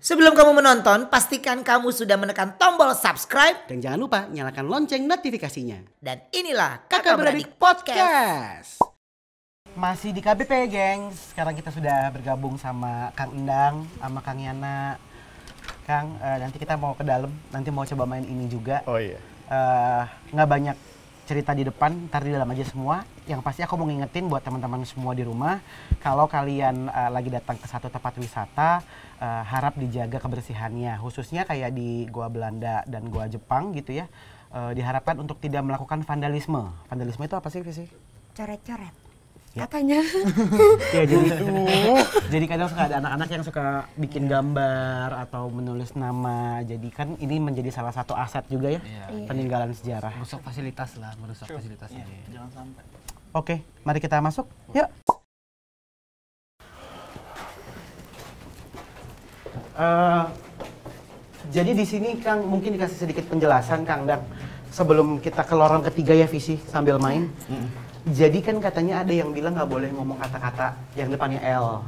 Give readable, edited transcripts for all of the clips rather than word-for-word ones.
Sebelum kamu menonton, pastikan kamu sudah menekan tombol subscribe. Dan jangan lupa nyalakan lonceng notifikasinya. Dan inilah Kakak Beradik Podcast. Masih di KBP, gengs. Sekarang kita sudah bergabung sama Kang Endang, sama Kang Yana. Kang, nanti kita mau ke dalam, nanti mau coba main ini juga. Oh iya. Nggak banyak cerita di depan, ntar di dalam aja semua. Yang pasti aku mau ngingetin buat teman-teman semua di rumah, kalau kalian lagi datang ke satu tempat wisata, harap dijaga kebersihannya. Khususnya kayak di Goa Belanda dan Goa Jepang gitu ya. Diharapkan untuk tidak melakukan vandalisme. Vandalisme itu apa sih, Visi? Coret-coret. Ya. Katanya. Ya, jadi kadang suka ada anak-anak yang suka bikin gambar atau menulis nama. Jadi kan ini menjadi salah satu aset juga ya, peninggalan sejarah. Merusak fasilitas lah, merusak fasilitasnya. Jangan sampai. Oke, mari kita masuk. Yuk. Jadi di sini Kang mungkin dikasih sedikit penjelasan Kang Dang sebelum kita ke lorong ketiga ya Visi sambil main. Jadi kan katanya ada yang bilang nggak boleh ngomong kata-kata yang depannya L.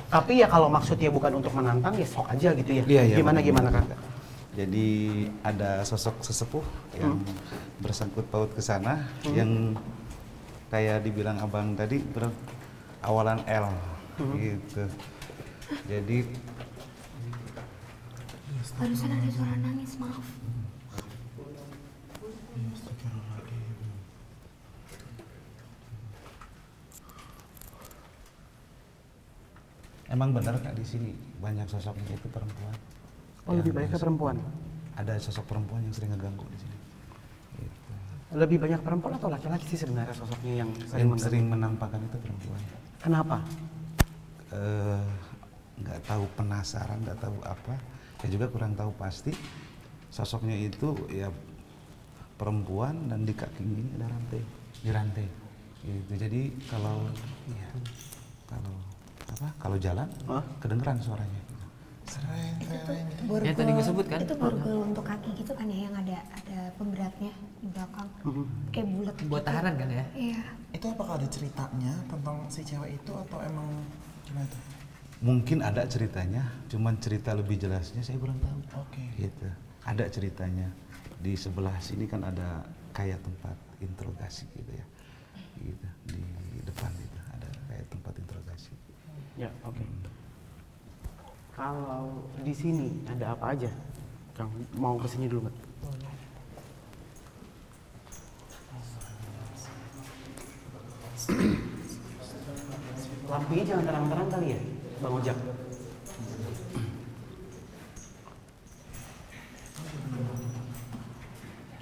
Tapi ya kalau maksudnya bukan untuk menantang ya sok aja gitu ya. Iya, Gimana Kang? Jadi ada sosok sesepuh yang bersangkut paut ke sana yang kayak dibilang abang tadi awalan L gitu. Jadi Barusan ada suara nangis, maaf. emang benar Kak di sini banyak sosoknya itu perempuan. Oh, lebih banyak ke perempuan. Ada sosok perempuan yang sering ngeganggu di sini. Gitu. Lebih banyak perempuan atau laki-laki sih sebenarnya sosoknya yang Sering menampakkan itu perempuan. Kenapa? Nggak tahu, penasaran, nggak tahu apa. Saya juga kurang tahu pasti. Sosoknya itu ya perempuan dan di kakinya ini ada rantai, di rantai. Gitu. Jadi kalau jalan kedengeran suaranya. Yang tadi gue sebut kan? Itu borgol untuk kaki gitu kan ya, yang ada pemberatnya di belakang. Kayak bulat. Buat tahanan kan ya? Iya. Itu apakah ada ceritanya tentang si cewek itu atau emang gimana itu? Mungkin ada ceritanya, cuman cerita lebih jelasnya saya kurang tahu. Oke. Gitu. Ada ceritanya. Di sebelah sini kan ada kayak tempat interogasi gitu ya. Gitu. Di depan itu ada kayak tempat interogasi. Ya, oke. Kalau di sini ada apa aja? Kang, mau ke sini dulu nggak? Lampunya jangan terang-terang kali ya, Bang Ojak?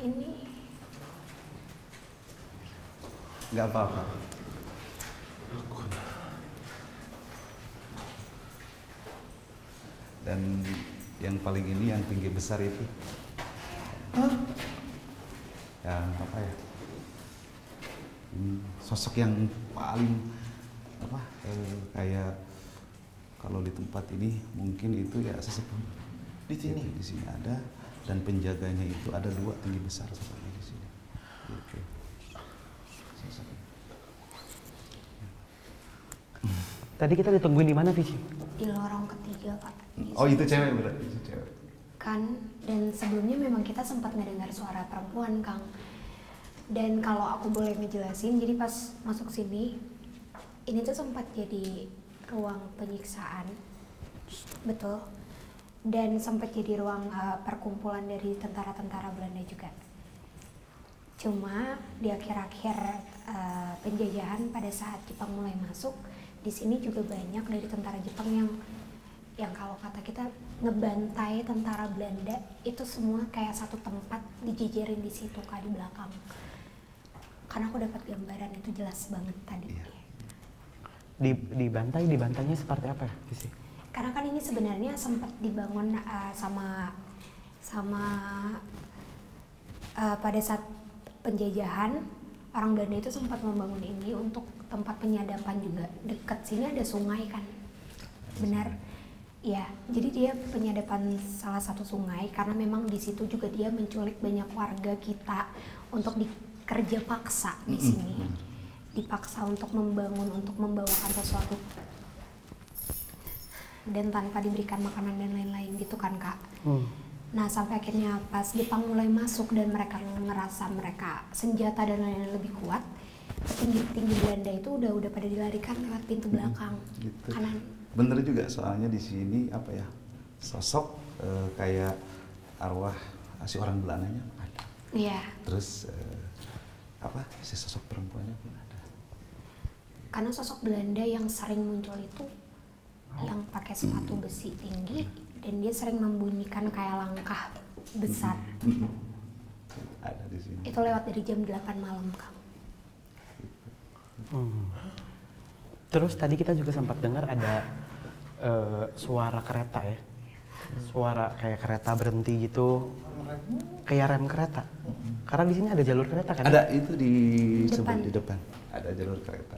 Ini Nggak apa-apa. Dan yang paling ini yang tinggi besar itu. Yang apa ya? Sosok yang paling kayak kalau di tempat ini mungkin itu ya sesepuh. Di sini? Di sini ada, dan penjaganya itu ada 2 tinggi besar seperti di sini. Gitu. Sosoknya. Tadi kita ditungguin di mana, Visi? di lorong ketiga, Pak. Oh itu cewek berarti, itu cewek. Kan, dan sebelumnya memang kita sempat ngedengar suara perempuan, Kang. Dan kalau aku boleh ngejelasin, jadi pas masuk sini, ini tuh sempat jadi ruang penyiksaan, betul. Dan sempat jadi ruang perkumpulan dari tentara-tentara Belanda juga. Cuma di akhir-akhir penjajahan pada saat Jepang mulai masuk, di sini juga banyak dari tentara Jepang yang kalau kata kita ngebantai tentara Belanda, itu semua kayak satu tempat dijejerin di situ Kak, di belakang. Karena aku dapat gambaran itu jelas banget tadi. Iya. Dibantainya seperti apa ya, Visi? Karena kan ini sebenarnya sempat dibangun sama pada saat penjajahan, orang Belanda itu sempat membangun ini untuk tempat penyadapan juga. Dekat sini ada sungai kan, benar? Ya, jadi dia penyadapan salah satu sungai karena memang di situ juga dia menculik banyak warga kita untuk dikerja paksa di sini, dipaksa untuk membangun, untuk membawakan sesuatu. dan tanpa diberikan makanan dan lain-lain gitu kan Kak. Nah sampai akhirnya pas Jepang mulai masuk dan mereka ngerasa mereka senjata dan lain-lain lebih kuat, petinggi-petinggi Belanda itu udah pada dilarikan lewat pintu belakang Gitu. kanan. Bener juga, soalnya di sini apa ya, sosok kayak arwah si orang Belandanya ada. Iya. Terus apa si sosok perempuannya pun ada. Karena sosok Belanda yang sering muncul itu yang pakai sepatu besi tinggi dan dia sering membunyikan kayak langkah besar. Ada di sini. Itu lewat dari jam 8 malam Kang. Terus tadi kita juga sempat dengar ada suara kereta ya, suara kayak kereta berhenti gitu, kayak rem kereta. Karena di sini ada jalur kereta kan? Ada itu di Depan. di depan. Ada jalur kereta.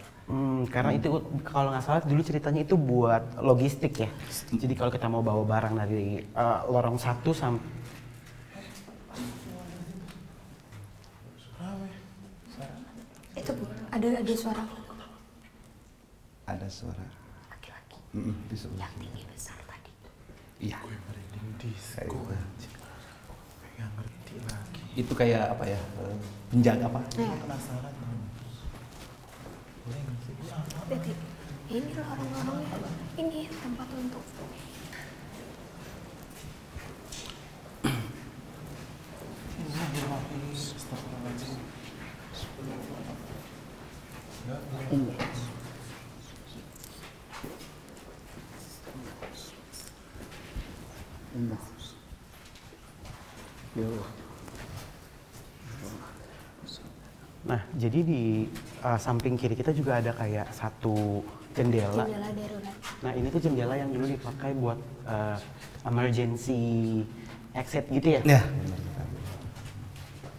Karena itu kalau nggak salah dulu ceritanya itu buat logistik ya. Jadi kalau kita mau bawa barang dari lorong 1 sampai Itu ada suara Ada suara laki-laki di sebelah. yang tinggi besar tadi. Iya. Merinding Kayak disco. gitu. Nggak ngerti lagi. Itu kayak apa ya? Penjaga apa? Nah, Penasaran dong. Boleh nggak sih? berarti ini loh orang-orangnya. Ini tempat untuk Astagfirullahaladzim. Nah, jadi di samping kiri kita juga ada kayak satu jendela. jendela darurat. Nah, ini tuh jendela yang dulu dipakai buat emergency exit gitu ya? Ya.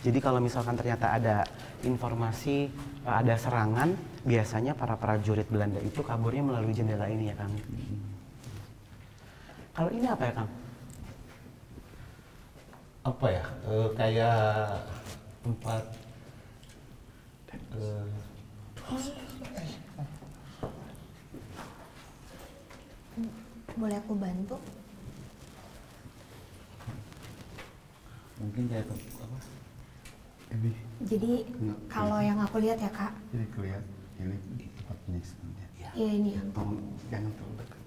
Jadi kalau misalkan ternyata ada informasi ada serangan, biasanya para prajurit Belanda itu kaburnya melalui jendela ini ya, Kang. Kalau ini apa ya, Kang? Apa ya? Kayak tempat Boleh aku bantu? mungkin kayak apa? Ini Jadi kalau yang aku lihat ya Kak, jadi kelihatan ini tempat penyiksanya. ya ini yang Jangan terlalu dekat.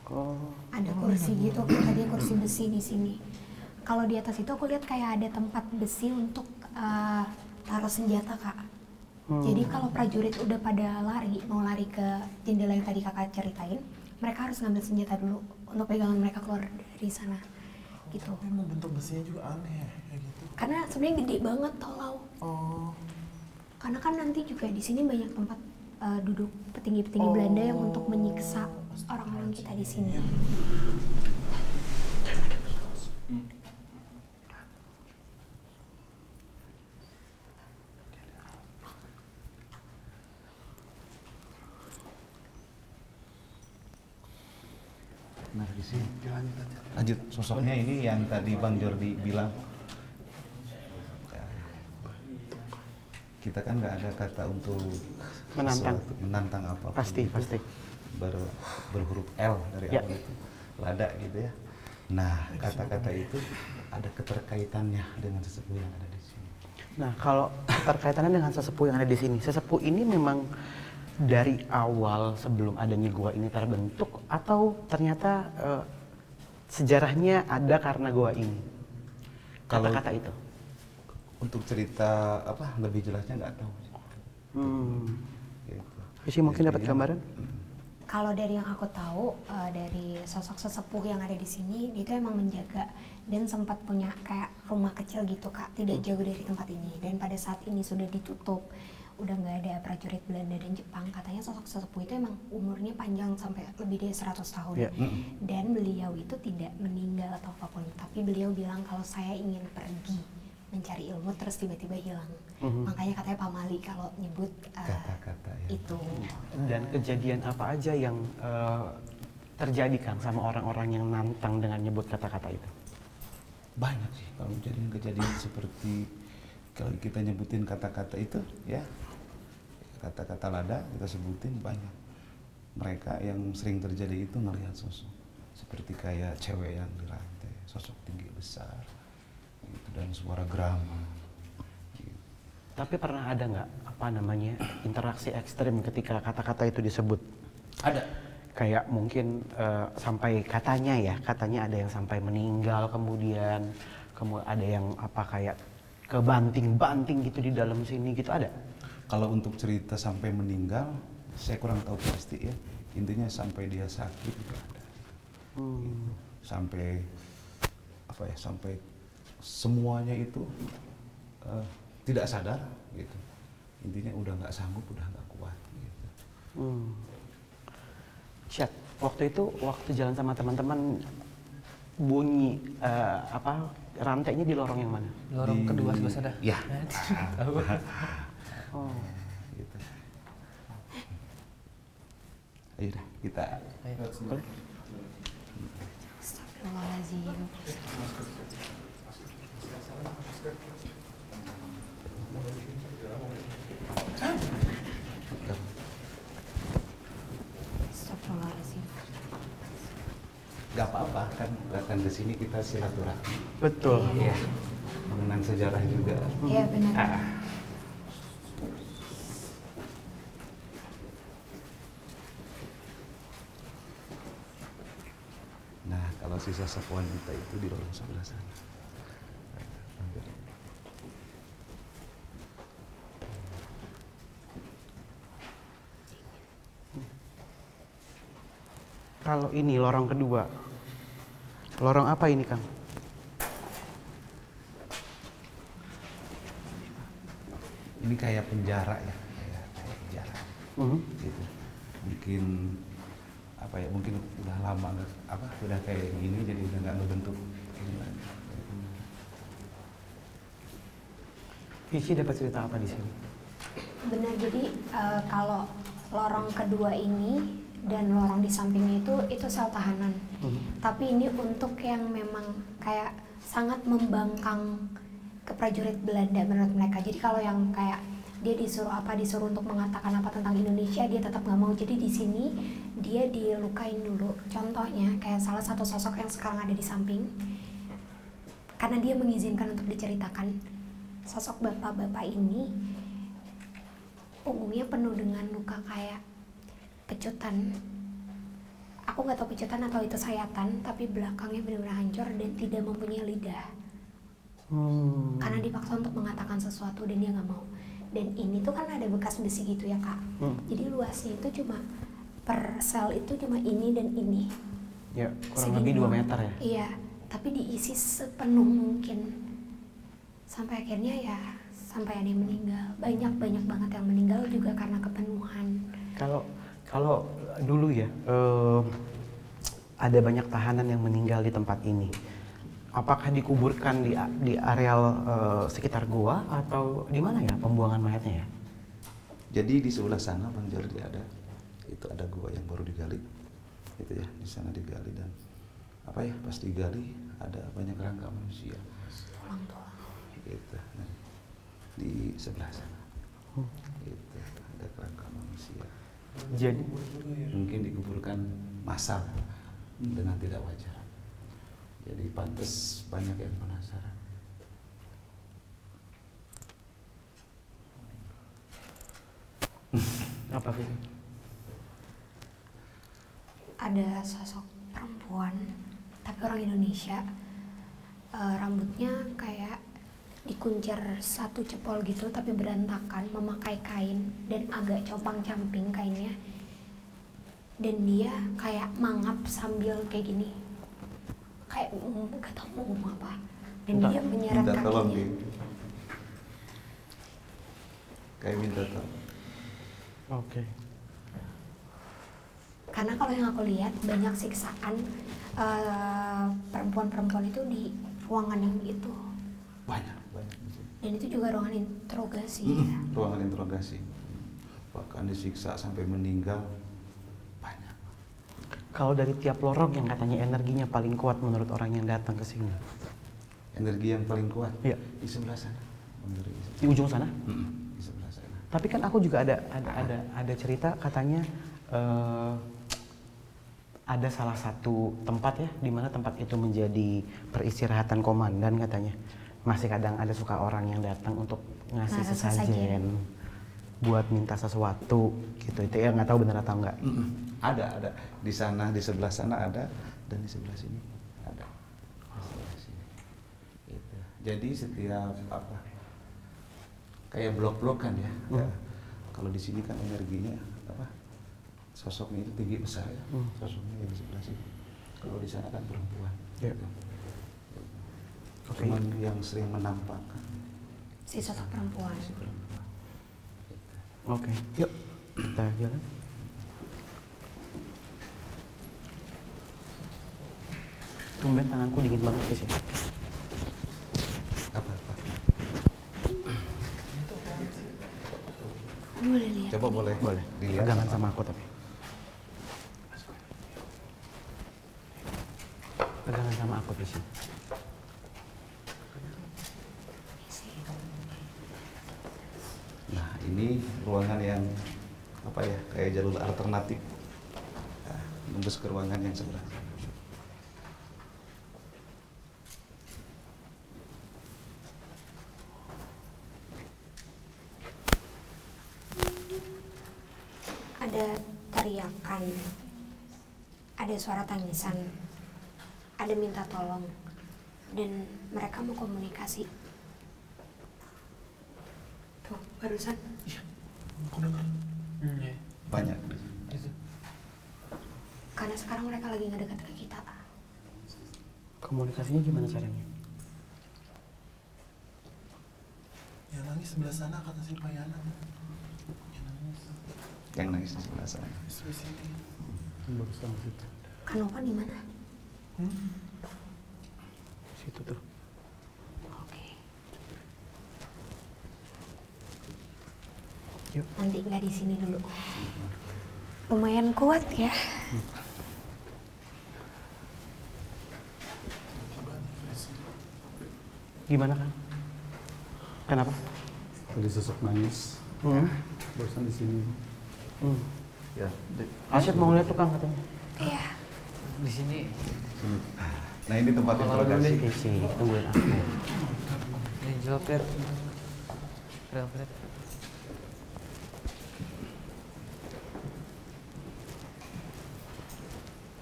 Oh, ada kursi gitu, tadi kursi besi di sini. Kalau di atas itu aku lihat kayak ada tempat besi untuk taruh senjata Kak. Jadi kalau prajurit udah pada mau lari ke jendela yang tadi Kakak ceritain, mereka harus ngambil senjata dulu untuk pegangan mereka keluar dari sana. Gitu. Tapi emang bentuk besinya juga aneh ya, kayak gitu. Karena sebenarnya gede banget tau. Oh, Karena kan nanti juga di sini banyak tempat duduk petinggi-petinggi Belanda yang untuk menyiksa orang-orang kita di sini. Nah, di sini. Lanjut, sosoknya ini yang tadi Bang Jordi bilang. Kita kan nggak ada kata untuk Menantang. sesuatu, menantang apa. Pasti, pasti. Berhuruf L dari Ya. awal itu. Lada gitu ya. Nah, kata-kata itu ada keterkaitannya dengan sesepuh yang ada di sini. nah kalau terkaitannya dengan sesepuh yang ada di sini, sesepuh ini memang dari awal sebelum adanya gua ini terbentuk atau ternyata sejarahnya ada karena gua ini? Kalau- Kata-kata itu. Untuk cerita apa lebih jelasnya nggak tahu. Gitu. Isi mungkin dapat Jadi, gambaran? Kalau dari yang aku tahu dari sosok sesepuh yang ada di sini, dia itu emang menjaga dan sempat punya kayak rumah kecil gitu Kak, tidak jauh dari tempat ini. Dan pada saat ini sudah ditutup, udah nggak ada prajurit Belanda dan Jepang. Katanya sosok sesepuh itu emang umurnya panjang sampai lebih dari 100 tahun. Ya. Dan beliau itu tidak meninggal atau apapun, tapi beliau bilang kalau saya ingin pergi mencari ilmu terus tiba-tiba hilang. Makanya katanya Pak Mali kalau nyebut Kata-kata ya. itu. Dan kejadian apa aja yang terjadi Kang sama orang-orang yang nantang dengan nyebut kata-kata itu? Banyak sih kalau kejadian seperti kalau kita nyebutin kata-kata itu ya, kata-kata lada kita sebutin banyak. Mereka yang sering terjadi itu melihat sosok. seperti kayak cewek yang dirantai, sosok tinggi besar, gitu, dan suara gerama. Gitu. Tapi pernah ada nggak apa namanya interaksi ekstrim ketika kata-kata itu disebut? Ada. Kayak mungkin sampai katanya ada yang sampai meninggal, kemudian ada yang apa kayak kebanting-banting gitu di dalam sini gitu, ada? Kalau untuk cerita sampai meninggal, saya kurang tahu pasti ya. Intinya sampai dia sakit juga ada. Gitu. Sampai apa ya? Sampai semuanya itu tidak sadar gitu. Intinya udah nggak sanggup, udah nggak kuat gitu. Chat, waktu itu waktu jalan sama teman-teman bunyi apa rantainya di lorong yang mana? Lorong kedua sebelah sana. Ya. Tahu. Oh, Gitu. Ayo deh, kita boleh? Astagfirullahaladzim. Astagfirullahaladzim. nggak apa-apa kan datang ke sini kita silaturahmi, Betul. ya, mengenang sejarah juga. Iya benar. Nah, kalau si sosok wanita itu di lorong sebelah sana. Kalau ini lorong kedua, lorong apa ini, Kang? Ini kayak penjara ya, kayak penjara. Gitu. Mungkin apa ya? Mungkin udah lama nggak apa? Udah kayak gini, jadi udah nggak ngebentuk ini lagi. Vici dapat cerita apa di sini? Benar, jadi kalau lorong kedua ini dan lorong di sampingnya itu sel tahanan. Tapi ini untuk yang memang kayak sangat membangkang ke prajurit Belanda menurut mereka. Jadi kalau yang kayak dia disuruh untuk mengatakan apa tentang Indonesia, dia tetap nggak mau. Jadi di sini dia dilukain dulu. Contohnya kayak salah satu sosok yang sekarang ada di samping, karena dia mengizinkan untuk diceritakan. Sosok bapak-bapak ini punggungnya penuh dengan luka kayak pecutan. Aku nggak tahu pecutan atau itu sayatan, tapi belakangnya benar-benar hancur dan tidak mempunyai lidah. Karena dipaksa untuk mengatakan sesuatu dan dia nggak mau. Dan ini tuh kan ada bekas besi gitu ya Kak. Jadi luasnya itu cuma per sel itu cuma ini dan ini. Ya, kurang Segini lebih 2 doang. meter ya. Iya, tapi diisi sepenuh mungkin. Sampai akhirnya ya sampai ada yang meninggal. Banyak banget yang meninggal juga karena kepenuhan. Kalau dulu ya, ada banyak tahanan yang meninggal di tempat ini. Apakah dikuburkan di areal sekitar gua atau di mana ya pembuangan mayatnya ya? Jadi di sebelah sana Bang Jordi itu ada gua yang baru digali, gitu ya, di sana digali dan apa ya pas digali ada banyak kerangka manusia. Gitu. Nah, di sebelah sana, gitu, ada kerangka manusia. Jadi Mungkin dikuburkan massal dengan tidak wajar. Jadi pantas banyak yang penasaran. apa sih? Ada sosok perempuan, tapi orang Indonesia. Rambutnya kayak dikuncir satu cepol gitu, tapi berantakan, memakai kain dan agak compang-camping kainnya. Dan dia kayak mangap sambil kayak gini, kayak gak tau mau ngomong apa. Dan dia menyeret Minta tolong kakinya. gitu. Kayak minta tolong. Oke. Karena kalau yang aku lihat banyak siksaan perempuan-perempuan itu di ruangan yang itu. Banyak. Dan itu juga ruangan interogasi. Ruangan interogasi. Bahkan disiksa sampai meninggal. Banyak. Kalau dari tiap lorong yang katanya energinya paling kuat menurut orang yang datang ke sini, Energi yang paling kuat Iya. di sebelah sana. di ujung sana. Di sebelah sana. Tapi kan aku juga ada cerita katanya ada salah satu tempat ya, di mana tempat itu menjadi peristirahatan komandan katanya. Masih kadang ada suka orang yang datang untuk ngasih sesajen buat minta sesuatu gitu. Itu ya nggak tahu benar atau enggak. Ada di sana, di sebelah sana ada, dan di sebelah sini ada. Di sebelah sini. Gitu. Jadi setiap apa kayak blok-blok kan ya. Ya. Kalau di sini kan energinya apa sosoknya itu tinggi besar ya. Sosoknya di sebelah sini. Kalau di sana kan perempuan. Ya. Gitu. Oke. Cuman yang sering menampakkan Si sosok perempuan. si perempuan. Oke, yuk kita jalan. Tumben tanganku dingin banget di sini. Apa? Boleh lihat. Coba boleh dilihat. Pegangan sama aku tapi. Pegangan sama aku di sini. Nah, ini ruangan yang apa ya, kayak jalur alternatif. Nah, nembus ke ruangan yang sebelah. Ada teriakan, ada suara tangisan, ada minta tolong, dan mereka mau komunikasi. Tuh, barusan. Banyak. Karena sekarang mereka lagi ngedekat ke kita. Komunikasinya gimana caranya? Yang nangis sebelah sana kata si Payana. Yang nangis di sebelah sana. Di sebelah sini. Barusan situ. Kanova di mana? Situ tuh. Oke. Yuk. Nanti nggak di sini dulu. Lumayan kuat ya. Gimana kan? Kenapa? Tadi sosok nangis, barusan di sini. Ya, Asyik mau ngeliat tukang katanya. Iya. Di sini Nah, ini tempat interogasi. Di sini, tungguin aku. Angel Fred. Real Fred.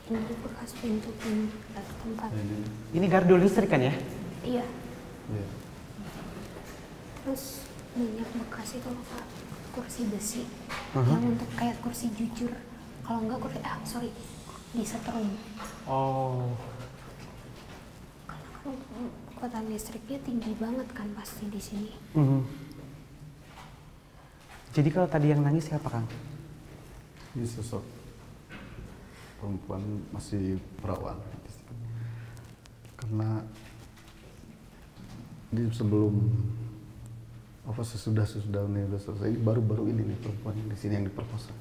Ini bekas pintu tempat. Ini gardu listrik kan ya? Iya. ya. Terus banyak bekas itu loh Kak, kursi besi yang untuk kayak kursi jujur. Kalau enggak kursi, disetrum. Oh. Karena kan kekuatan listriknya tinggi banget kan pasti di sini. Jadi kalau tadi yang nangis siapa Kang? Ini sosok perempuan masih perawan. Karena ini sebelum sesudah ini udah selesai, baru-baru ini nih perempuan di sini yang diperkosa.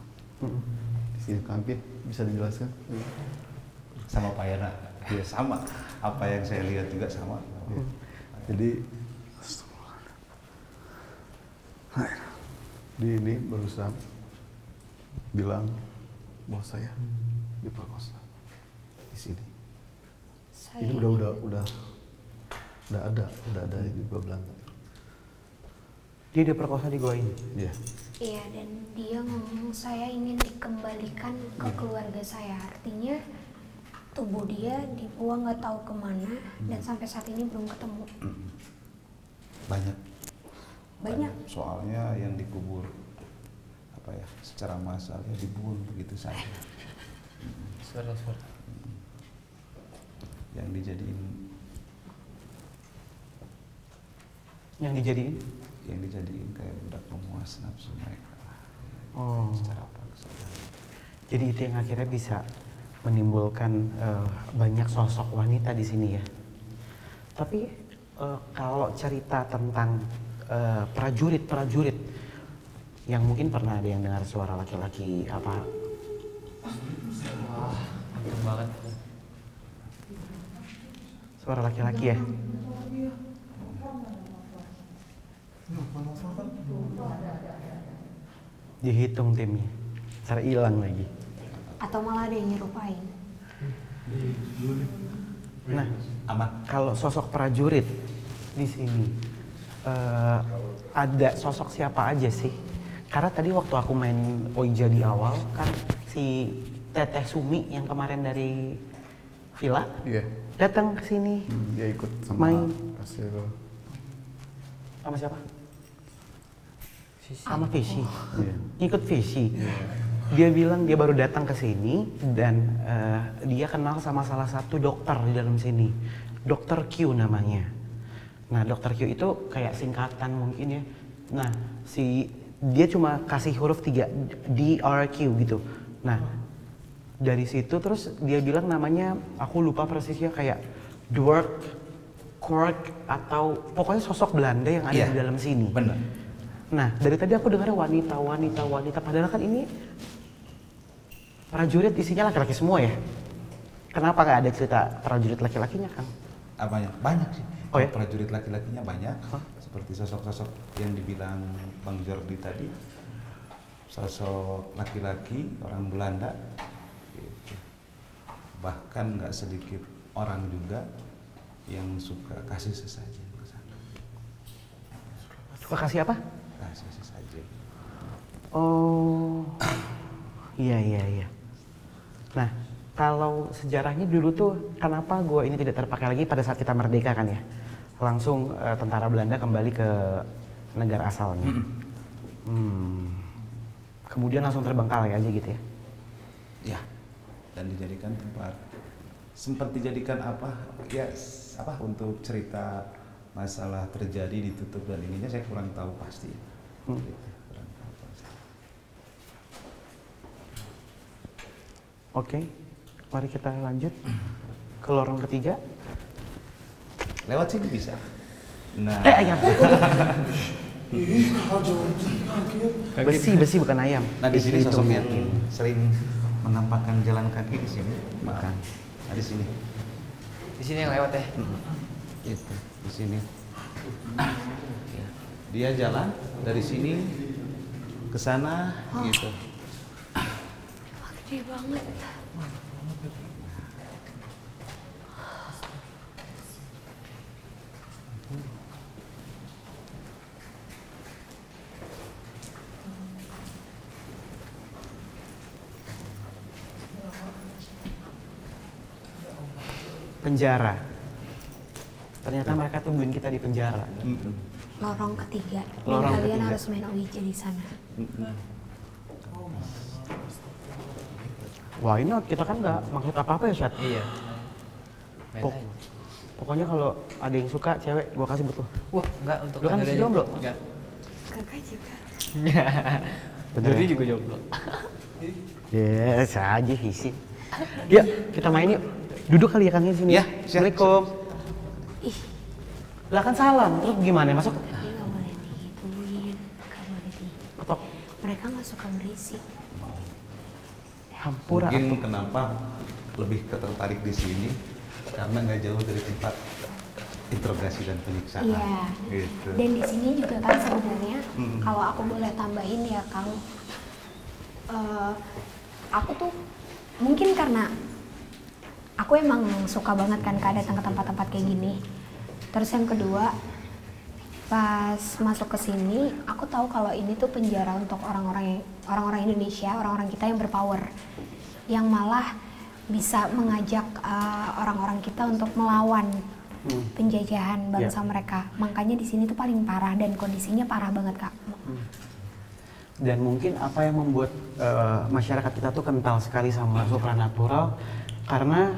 Di sini Kampit, bisa dijelaskan? Sama Pak Yana. Ya sama. Apa yang saya lihat juga sama. Ya. Jadi di ini berusaha bilang bahwa saya diperkosa di sini. Saya Ini udah ada di gua Belanda. Dia diperkosa di gua ini. Iya. Iya, dan dia ngomong saya ingin dikembalikan ke keluarga saya. Artinya tubuh dia dibuang nggak tahu kemana dan sampai saat ini belum ketemu. Banyak. Banyak. Soalnya yang dikubur apa ya, secara massal ya dibuang begitu saja. Suara. Yang dijadiin kayak budak pemuas nafsu mereka. Oh. Secara paksa. Jadi itu yang akhirnya bisa menimbulkan banyak sosok wanita di sini ya. Tapi kalau cerita tentang prajurit-prajurit yang mungkin pernah ada yang dengar suara laki-laki apa? Mantap banget. Suara laki-laki ya? Dihitung timnya, cara hilang lagi. Atau malah ada yang nyerupain. Nah, Aman. kalau sosok prajurit di sini ada sosok siapa aja sih? Karena tadi waktu aku main Oija di awal kan si Teteh Sumi yang kemarin dari Villa Iya. datang ke sini. Dia ikut sama Main. hasil. Sama siapa? Sisi. Sama Fishy. Iya. Ikut Fishy. Dia bilang dia baru datang ke sini dan dia kenal sama salah satu dokter di dalam sini. Dokter Q namanya. Nah, Dokter Q itu kayak singkatan mungkin ya. Nah, dia cuma kasih huruf 3, DRQ gitu. Nah, dari situ terus dia bilang namanya, aku lupa persisnya kayak Dwark, Kork, atau pokoknya sosok Belanda yang ada Iya, di dalam sini. bener. Nah, dari tadi aku dengar wanita, padahal kan ini prajurit isinya laki-laki semua ya. Kenapa nggak ada cerita prajurit laki-lakinya, Kang? Apanya? Banyak sih. Oh ya? Prajurit laki-lakinya banyak. Seperti sosok-sosok yang dibilang Bang Jordi tadi. Sosok laki-laki, orang Belanda. Gitu. Bahkan nggak sedikit orang juga yang suka kasih sesajen ke sana. Suka kasih apa? Kasih sesajen. Oh, iya. Nah, kalau sejarahnya dulu tuh kenapa gua ini tidak terpakai lagi pada saat kita merdeka kan ya? Langsung tentara Belanda kembali ke negara asalnya. Kemudian langsung terbengkalai aja gitu ya? Ya, dan dijadikan tempat. Sempat dijadikan apa? Ya, apa untuk cerita masalah terjadi ditutup dan ininya saya kurang tahu pasti. Gitu, kurang tahu pasti. Oke, mari kita lanjut ke lorong ketiga. Lewat sini bisa. Nah, Ayam. Besi bukan ayam. nah di sini Itu. sosok yang sering menampakkan jalan kaki di sini. Bukan. Nah, di sini. Di sini yang lewat ya. Itu, di sini. Dia jalan dari sini ke sana gitu. Gede banget. Penjara. Ternyata mereka tungguin kita di penjara. Lorong ketiga. Dan Lorong kalian ketiga. harus main Ouija di sana. Wah, ini kita kan nggak maksud apa-apa ya, Syat? Iya. Main Pok- aja. Pokoknya kalau ada yang suka cewek, gua kasih buat lo. Wah, enggak untuk Lu kan Anda masih aja. jomblo? Enggak. Kakak juga. Bener Jordi ya? juga jomblo. Ya, saja isi. Yuk, kita main yuk. Duduk kali ya Kang di sini. Ya, siap. Assalamualaikum. Ih, Lah kan salam, terus gimana? Masuk tapi nggak boleh digituin. Nggak boleh di. ketok. Mereka nggak suka berisik. Hampura. Mungkin kenapa lebih tertarik di sini karena nggak jauh dari tempat interogasi dan penyiksaan. Iya. Gitu. Dan di sini juga kan sebenarnya kalau aku boleh tambahin ya Kang, aku tuh mungkin karena aku emang suka banget kan Kak datang ke tempat-tempat kayak gini. Terus yang kedua, pas masuk ke sini, aku tahu kalau ini tuh penjara untuk orang-orang Indonesia, orang-orang kita yang berpower, yang malah bisa mengajak orang-orang kita untuk melawan penjajahan bangsa mereka. Makanya di sini tuh paling parah dan kondisinya parah banget Kak. Dan mungkin apa yang membuat masyarakat kita tuh kental sekali sama supranatural karena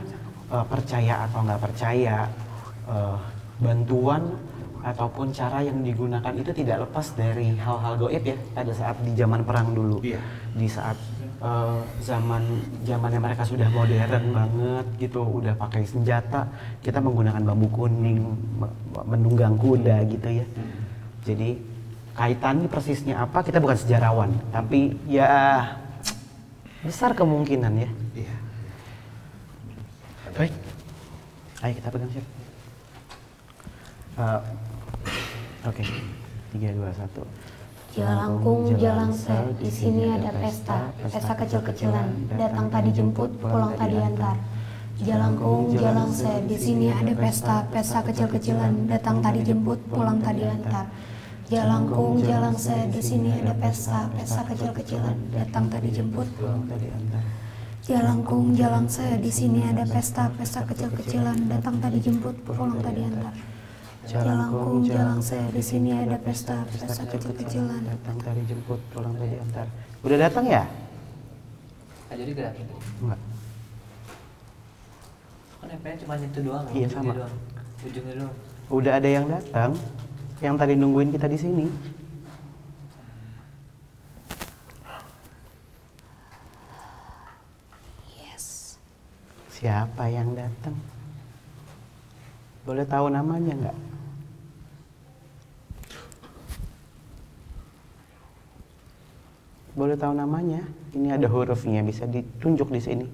percaya atau nggak percaya bantuan ataupun cara yang digunakan itu tidak lepas dari hal-hal goib ya pada saat di zaman perang dulu. Iya. Di saat zamannya mereka sudah modern banget gitu, udah pakai senjata, kita menggunakan bambu kuning, menunggang kuda gitu ya. Jadi kaitannya persisnya apa kita bukan sejarawan, tapi ya besar kemungkinan ya. Iya. Baik, ayo kita pegang Chef. Oke, 3, 2, 1. Jalangkung, Jalangser, di sini ada pesta kecil-kecilan. Datang tadi jemput, pulang tadi antar. Jalangkung, jalangse, di sini ada pesta, pesta kecil-kecilan, datang tadi jemput, pulang tadi antar. Jalangkung, jalangse, di sini ada pesta, pesta kecil-kecilan, datang tadi jemput, pulang tadi antar. Jalangkung, jalangse, di sini ada pesta, pesta kecil-kecilan, datang tadi jemput, pulang tadi antar. Jalangkung, jalangse, di sini ada pesta, pesta kecil-kecilan, Datang tadi jemput, pulang tadi antar. Udah datang ya? Nggak jadi gerakin. Enggak. Kan nempelnya cuma itu doang. Iya, ujungnya sama. doang. Ujungnya doang. Udah ada yang datang, yang tadi nungguin kita di sini. yes. Siapa yang datang? Boleh tahu namanya nggak? Boleh tahu namanya? Ini ada hurufnya, bisa ditunjuk di sini.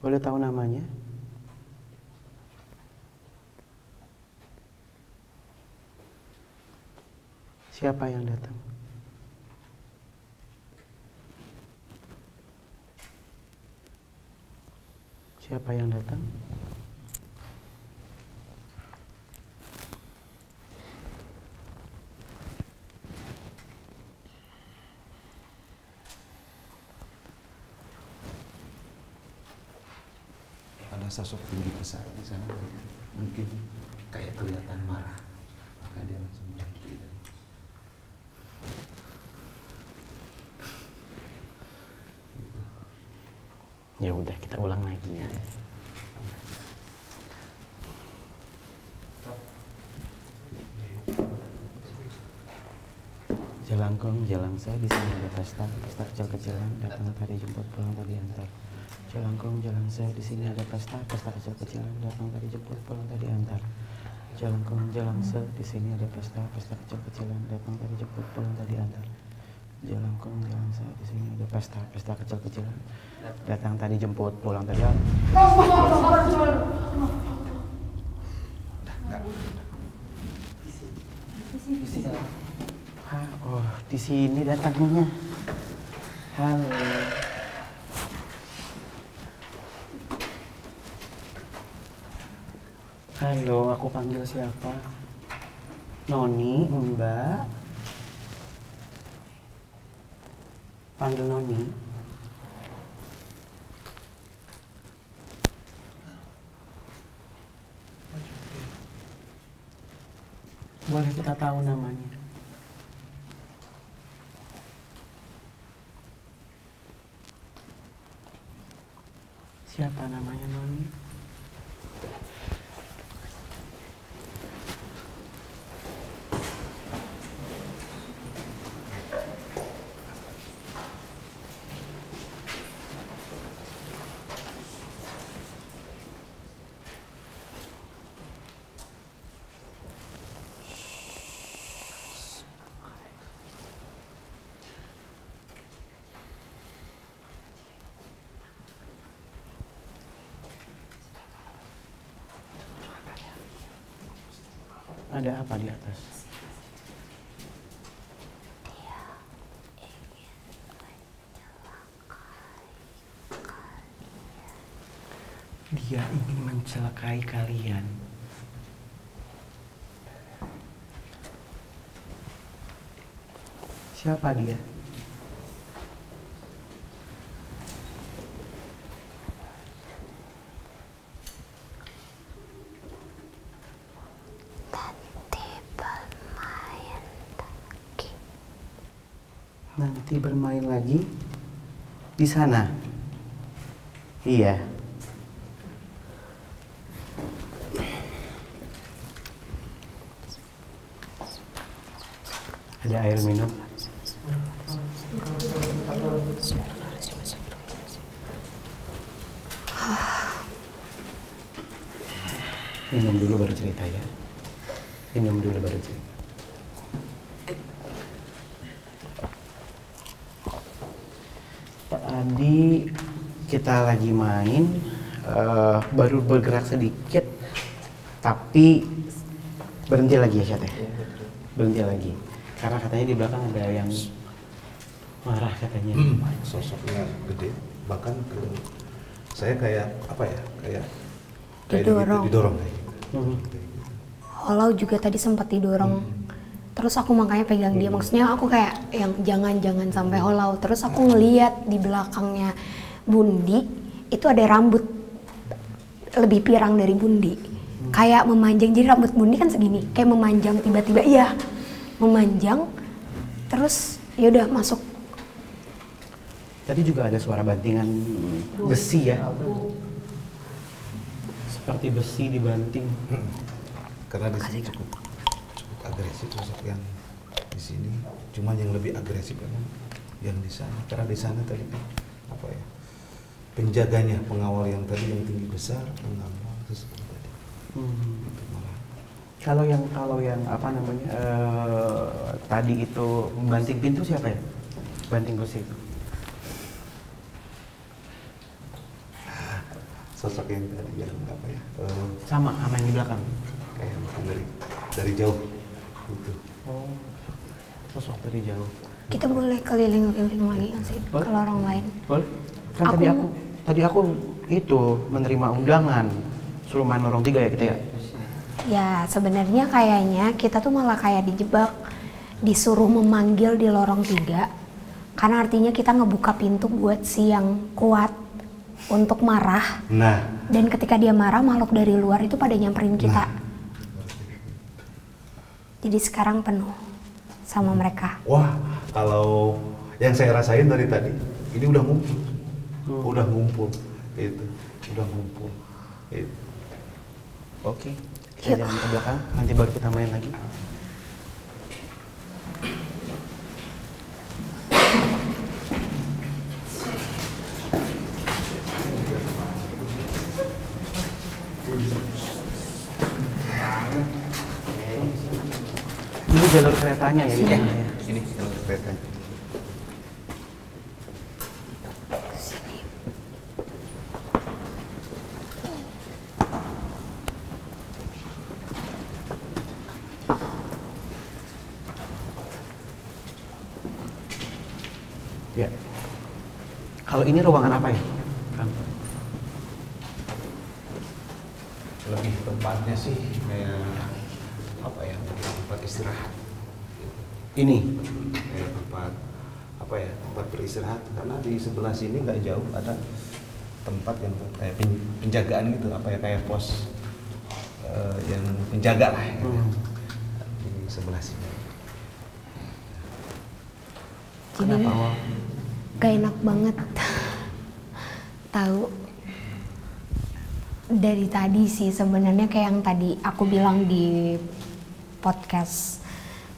Boleh tahu namanya? Siapa yang datang? Siapa yang datang? Ada sosok tinggi besar di sana, mungkin kayak kelihatan marah, maka dia langsung berhenti. Ya udah, kita ulang lagi ya. Jalangkung, jalangse, di sini ada pesta, pesta kecil-kecilan, datang tadi jemput, pulang tadi antar. Jalangkung, jalangse, di sini ada pesta, pesta kecil-kecilan, datang tadi jemput, pulang tadi antar. Jalangkung, jalangse, di sini ada pesta, pesta kecil-kecilan, datang tadi jemput, pulang tadi antar. Jalangkung, jalangse, di sini ada pesta, pesta kecil-kecilan, datang tadi jemput, pulang tadi antar. Oh, di sini datangnya. Halo. Halo, aku panggil siapa? Noni, Mbak. Panggil Noni. Boleh kita tahu namanya? Siapa namanya Noni? Ada apa di atas? Dia ingin mencelakai kalian. Siapa dia? Nanti bermain lagi di sana. Iya. Ada air minum. Minum dulu baru cerita ya. Minum dulu baru cerita. Tadi kita lagi main, baru bergerak sedikit, tapi berhenti lagi ya Syat ya? Berhenti lagi, karena katanya di belakang ada yang Marah katanya. Sosoknya gede, bahkan ke saya kayak apa ya, kayak didorong kayak gitu. Holau juga tadi sempat didorong. Terus aku makanya pegang dia, maksudnya aku kayak yang jangan sampai holau. Terus aku ngeliat di belakangnya Bundi itu ada rambut lebih pirang dari Bundi, kayak memanjang. Jadi rambut Bundi kan segini, kayak memanjang tiba-tiba, iya memanjang. Terus ya udah masuk. Tadi juga ada suara bantingan besi ya, seperti besi dibanting. Karena di sini cukup agresif sosok yang di sini, cuma yang lebih agresif memang yang di sana. Karena di sana tadi apa ya, penjaganya, pengawal yang tadi yang tinggi besar, pengawal itu seperti tadi. Itu malah. Kalau yang apa namanya tadi itu banting pintu siapa ya? Banting besi itu. Sosok yang tadi yang apa ya? Sama yang di belakang. Kayak bukan dari jauh itu. Oh, sosok dari jauh. Kita boleh keliling-keliling lagi nggak sih kalau orang lain? Boleh. Kan tadi aku itu menerima undangan suruh main lorong 3 ya kita ya. Ya sebenarnya kayaknya kita tuh malah kayak dijebak, disuruh memanggil di lorong 3 karena artinya kita ngebuka pintu buat si yang kuat untuk marah. Nah. Dan ketika dia marah, makhluk dari luar itu pada nyamperin kita. Jadi sekarang penuh sama mereka. Wah, kalau yang saya rasain dari tadi, ini udah ngumpul. Udah ngumpul. Itu, udah ngumpul. Itu. Oke. Kita jalan ke belakang, nanti baru kita main lagi. Ini jalur keretanya ya? Iya. Ini jalur keretanya. Ya. Kalau ini ruangan apa ya, Kang? Lebih tempatnya sih kayak apa ya, tempat istirahat. Ini? Kayak tempat apa ya, tempat beristirahat. Karena di sebelah sini nggak jauh ada tempat yang kayak penjagaan gitu, apa ya, kayak pos yang penjaga lah. Ya. Di sebelah sini. Jadi gak enak banget. Tahu dari tadi sih sebenarnya kayak yang tadi aku bilang di podcast,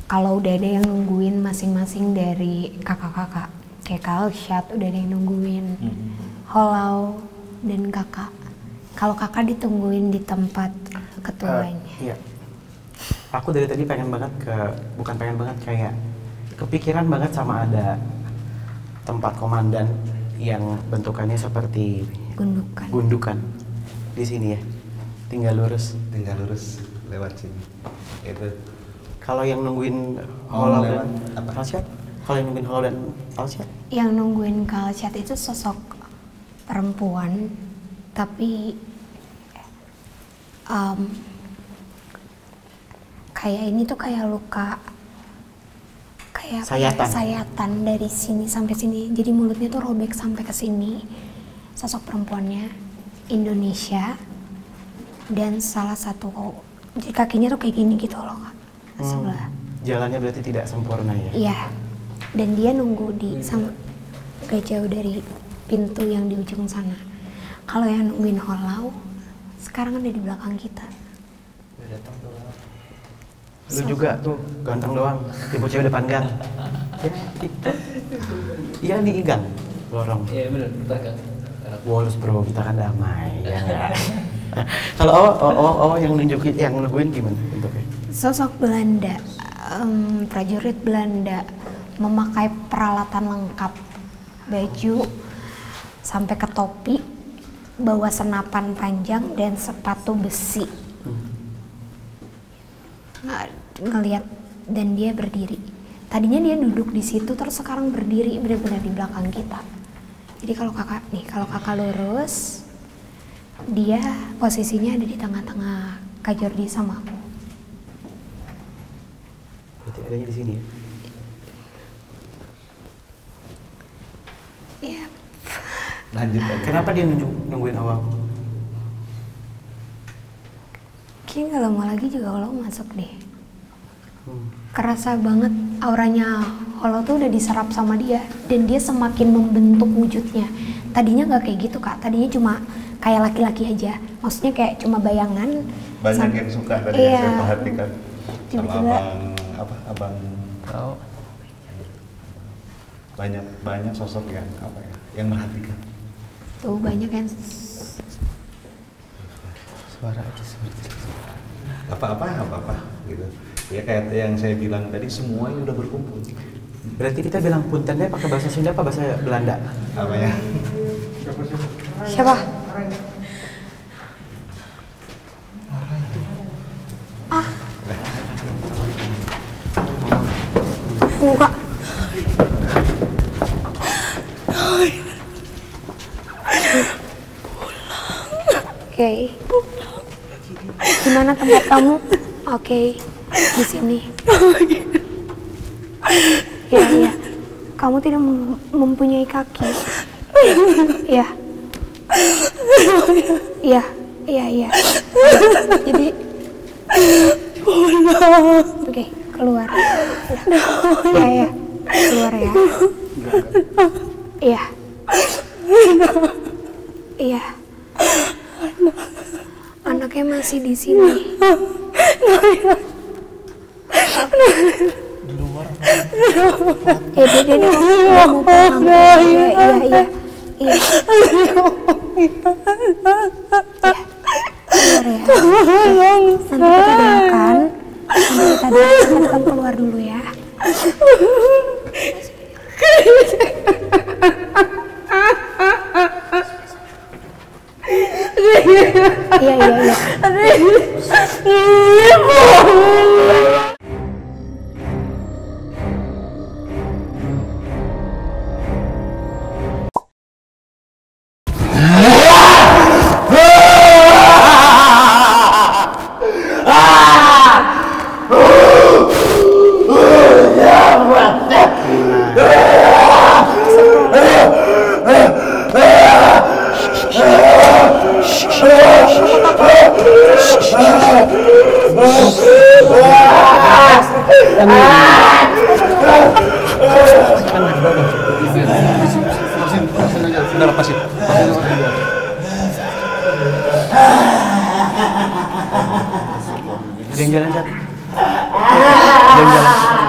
kalau udah ada yang nungguin masing-masing dari kakak-kakak, kayak Kalsyat udah ada yang nungguin, Holau dan kakak. Kalau kakak ditungguin di tempat ketuanya. Iya. Aku dari tadi bukan pengen banget, kayak kepikiran banget sama ada tempat komandan yang bentukannya seperti gundukan di sini ya. Tinggal lurus Lewat sini. Itu. Kalau yang nungguin Holau dan Kalsyat? Kalau yang nungguin Holau dan Kalsyat? Yang nungguin Kalsyat itu sosok perempuan, tapi kayak ini tuh kayak luka, kayak sayatan dari sini sampai sini. Jadi mulutnya tuh robek sampai ke sini. Sosok perempuannya Indonesia dan salah satu jadi kakinya tuh kayak gini gitu loh, Kak. Sebelah. Jalannya berarti tidak sempurna ya? Iya. Dan dia nunggu di sama gak jauh dari pintu yang di ujung sana. Kalau yang nungguin Holau sekarang ada di belakang kita. Udah datang tuh. Lu juga tuh ganteng doang, tipe cewek depan gang. Iya di gang, lorong. Iya bener, bentar kan. Wolus bro, kita kan damai ya nggak? Kalau oh yang nunjukin, yang nungguin gimana bentuknya? Sosok Belanda, prajurit Belanda, memakai peralatan lengkap, baju sampai ke topi, bawa senapan panjang dan sepatu besi. Ngelihat dan dia berdiri Tadinya dia duduk di situ terus sekarang berdiri benar-benar di belakang kita. Jadi kalau kakak lurus, dia posisinya ada di tengah-tengah Kak Jordi sama aku. Berarti adanya di sini ya? Iya. Lanjut aja. Kenapa dia nungguin awal? Kayaknya nggak lama lagi juga Holo masuk deh. Kerasa banget auranya Holo tuh udah diserap sama dia dan dia semakin membentuk wujudnya. Tadinya nggak kayak gitu Kak, tadinya cuma kayak laki-laki aja. Maksudnya kayak cuma bayangan. Banyak yang suka tadi yang saya perhatikan sama Tiba-tiba, abang tahu banyak sosok yang yang merhatikan. tuh banyak yang Suara aja seperti itu. Apa gitu. Ya kayak yang saya bilang tadi, semuanya udah berkumpul. Berarti kita bilang puntennya pakai bahasa Sunda apa bahasa Belanda? Apa ya? siapa? Enggak. Oke. Gimana tempat kamu? Oke, di sini. Iya. Kamu tidak mempunyai kaki. Iya. Iya. Jadi oke, keluar. Iya. Keluar ya. Iya. Iya. Anaknya masih di sini. Di luar. Ya dia mau pulang. Iya. Keluar ya. Nanti kita doakan keluar dulu ya. Iya. Udah lepasin. Ada yang jalan, Cat. Ada yang jalan.